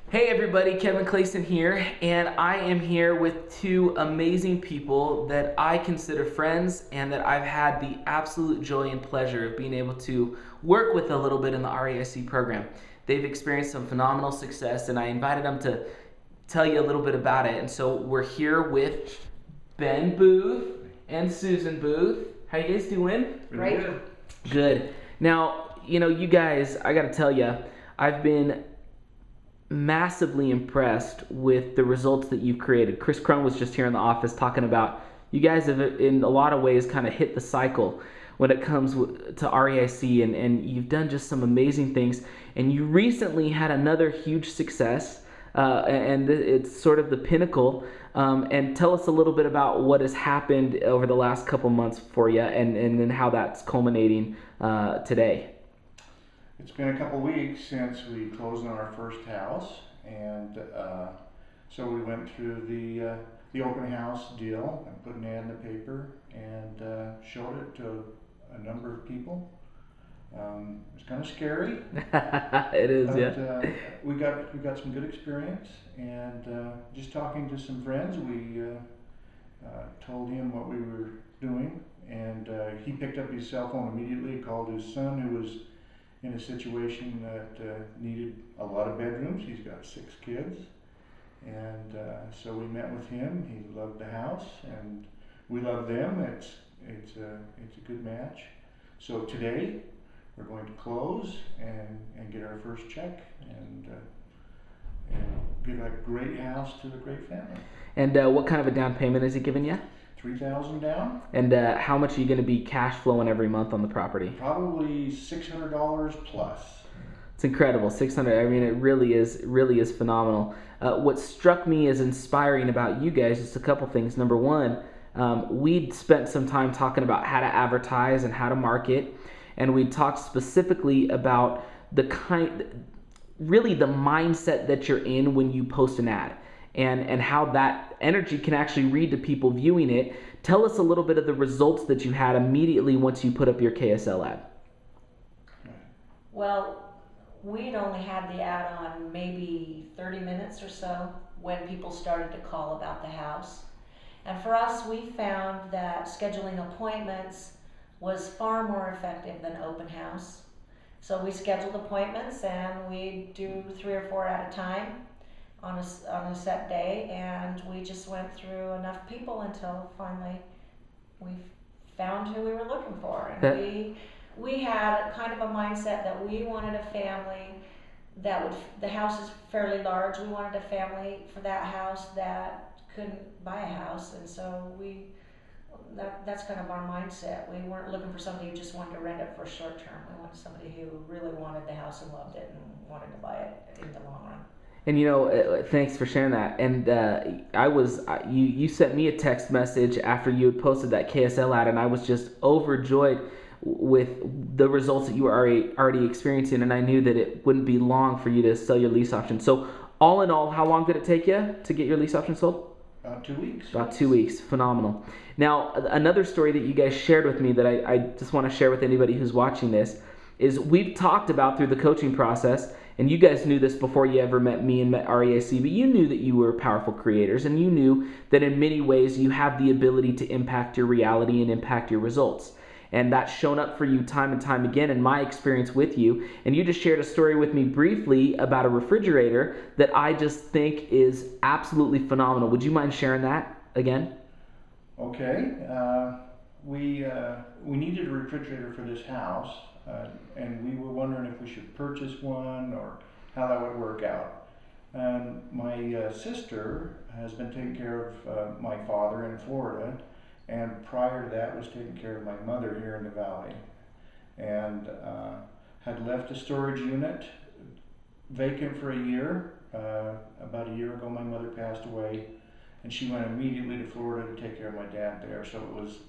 Hey everybody, Kevin Clayson here, and I am here with two amazing people that I consider friends and that I've had the absolute joy and pleasure of being able to work with a little bit in the REIC program. They've experienced some phenomenal success, and I invited them to tell you a little bit about it. And so we're here with Ben Booth and Susan Booth. How you guys doing? Really Right. good. Good. Now, you guys, I got to tell you, I've been massively impressed with the results that you've created. Chris Crone was just here in the office talking about you guys have, in a lot of ways, kind of hit the cycle when it comes to REIC, and you've done just some amazing things. And you recently had another huge success, and it's sort of the pinnacle. And tell us a little bit about what has happened over the last couple months for you, and then how that's culminating today. It's been a couple weeks since we closed on our first house, and so we went through the open house deal and put an ad in the paper and showed it to a number of people. It's kind of scary. It is, but, yeah. we got some good experience, and just talking to some friends, we told him what we were doing, and he picked up his cell phone immediately, called his son, who was in a situation that needed a lot of bedrooms. He's got 6 kids, and so we met with him. He loved the house, and we love them. It's a good match. So today we're going to close and get our first check and give a great house to a great family. And what kind of a down payment is he giving you? $3,000 down. And how much are you going to be cash flowing every month on the property? Probably $600 plus. It's incredible, 600. I mean, it really is phenomenal. What struck me as inspiring about you guys is a couple things. Number one, we'd spent some time talking about how to advertise and how to market, and we talked specifically about really the mindset that you're in when you post an ad, and how that energy can actually read to people viewing it. Tell us a little bit of the results that you had immediately once you put up your KSL ad. Well, we'd only had the ad on maybe 30 minutes or so when people started to call about the house. And for us, we found that scheduling appointments was far more effective than open house. So we scheduled appointments, and we'd do 3 or 4 at a time on a set day, and we just went through enough people until finally we found who we were looking for. And we had kind of a mindset that we wanted a family the house is fairly large. We wanted a family for that house that couldn't buy a house, and so that's kind of our mindset. We weren't looking for somebody who just wanted to rent it for short term. We wanted somebody who really wanted the house and loved it and wanted to buy it in the long run. And thanks for sharing that. And you sent me a text message after you had posted that KSL ad, and I was just overjoyed with the results that you were already experiencing, and I knew that it wouldn't be long for you to sell your lease option. So all in all, how long did it take you to get your lease option sold? About 2 weeks. About 2 weeks. Phenomenal. Now, another story that you guys shared with me that I just want to share with anybody who's watching this is we've talked about through the coaching process, and you guys knew this before you ever met me and met REIC, but you knew that you were powerful creators, and you knew that in many ways you have the ability to impact your reality and impact your results. And that's shown up for you time and time again in my experience with you. And you just shared a story with me briefly about a refrigerator that I just think is absolutely phenomenal. Would you mind sharing that again? Okay. We needed a refrigerator for this house, and we were wondering if we should purchase one or how that would work out. My sister has been taking care of my father in Florida, and prior to that was taking care of my mother here in the valley, and had left a storage unit vacant for a year. About a year ago my mother passed away, and she went immediately to Florida to take care of my dad there, so it was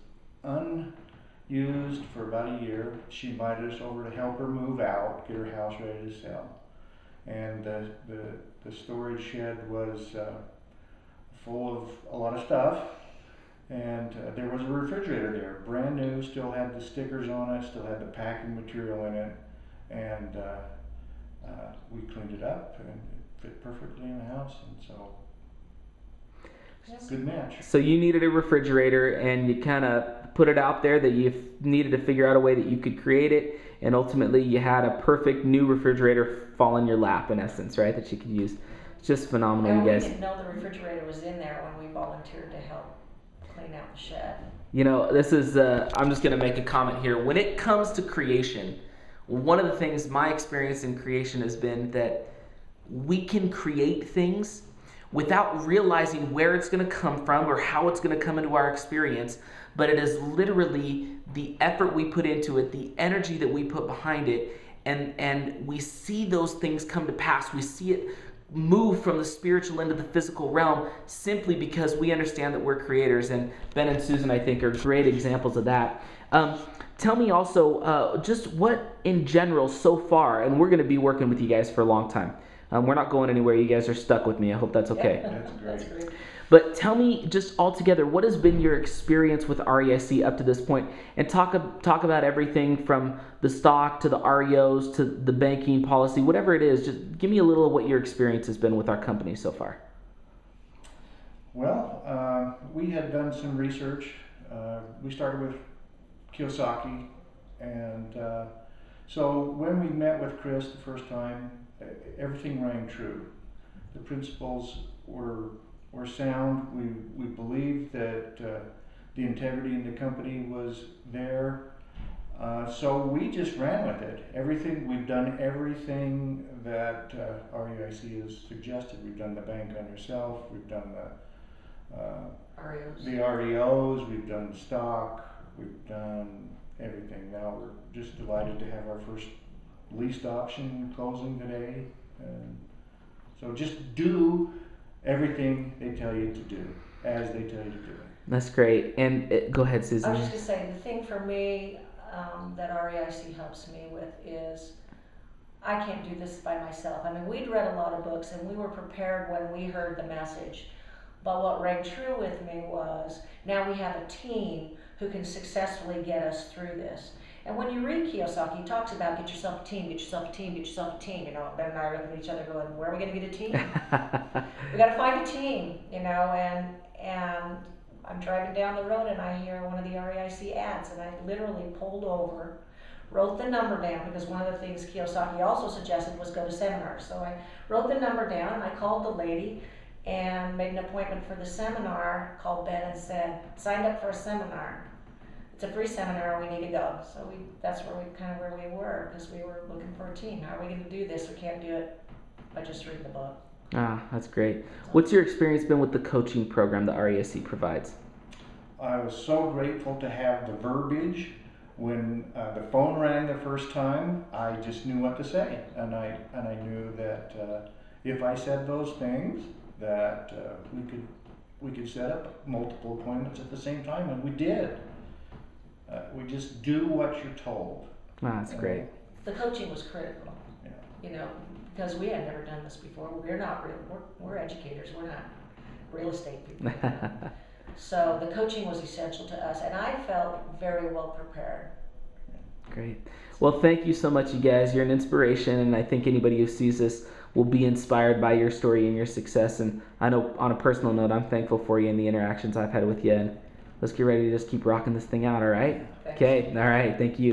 unused for about a year. She invited us over to help her move out, get her house ready to sell, and the storage shed was full of a lot of stuff. And there was a refrigerator there, brand new, still had the stickers on it, still had the packing material in it, and we cleaned it up, and fit perfectly in the house, and so Yes. good match. So you needed a refrigerator, and you kind of put it out there that you needed to figure out a way that you could create it, and ultimately you had a perfect new refrigerator fall in your lap, in essence, right? That you could use. It's just phenomenal, And you we guys. didn't know the refrigerator was in there when we volunteered to help clean out the shed. You know, this is, I'm just going to make a comment here. When it comes to creation, one of the things my experience in creation has been that we can create things without realizing where it's going to come from or how it's going to come into our experience, but it is literally the effort we put into it, the energy that we put behind it, and we see those things come to pass. We see it move from the spiritual into the physical realm simply because we understand that we're creators, and Ben and Susan, I think, are great examples of that. Tell me also just what in general so far, and we're going to be working with you guys for a long time. We're not going anywhere. You guys are stuck with me. I hope that's okay. Yeah, That's great. that's great. But tell me just altogether, what has been your experience with REIC up to this point? And talk about everything from the stock to the REOs to the banking policy, whatever it is. Just give me a little of what your experience has been with our company so far. Well, we had done some research. We started with Kiyosaki, and so when we met with Chris the first time, everything rang true. The principles were sound. We believed that the integrity in the company was there. So we just ran with it. We've done everything that REIC has suggested. We've done the bank on yourself. We've done REOs. the REOs. We've done stock. We've done everything. Now we're just delighted to have our first leased option closing today. And so just do everything they tell you to do, as they tell you to do it. That's great. And go ahead, I Susan. was just going to say, the thing for me that REIC helps me with is I can't do this by myself. I mean, we'd read a lot of books and we were prepared when we heard the message. But what rang true with me was now we have a team who can successfully get us through this. And when you read Kiyosaki, he talks about get yourself a team, get yourself a team, get yourself a team. You know, Ben and I are looking at each other going, where are we going to get a team? We got to find a team, you know, and I'm driving down the road and I hear one of the REIC ads, and I literally pulled over, wrote the number down, because one of the things Kiyosaki also suggested was go to seminars. So I wrote the number down and I called the lady and made an appointment for the seminar, called Ben and said, signed up for a seminar. It's a free seminar, we need to go. So that's where we were, because we were looking for a team. How are we going to do this? We can't do it by just reading the book. Ah, that's great. What's your experience been with the coaching program that REIC provides? I was so grateful to have the verbiage. When the phone rang the first time, I just knew what to say, and I knew that if I said those things, that we could set up multiple appointments at the same time, and we did. We just do what you're told. Ah, that's great. The coaching was critical, Yeah. you know, because we had never done this before. We're educators, we're not real estate people. So the coaching was essential to us, and I felt very well prepared. Great. Well, thank you so much, you guys. You're an inspiration, and I think anybody who sees this will be inspired by your story and your success. And I know on a personal note, I'm thankful for you and the interactions I've had with you. And let's get ready to just keep rocking this thing out, all right? Thanks. Okay, all right. Thank you.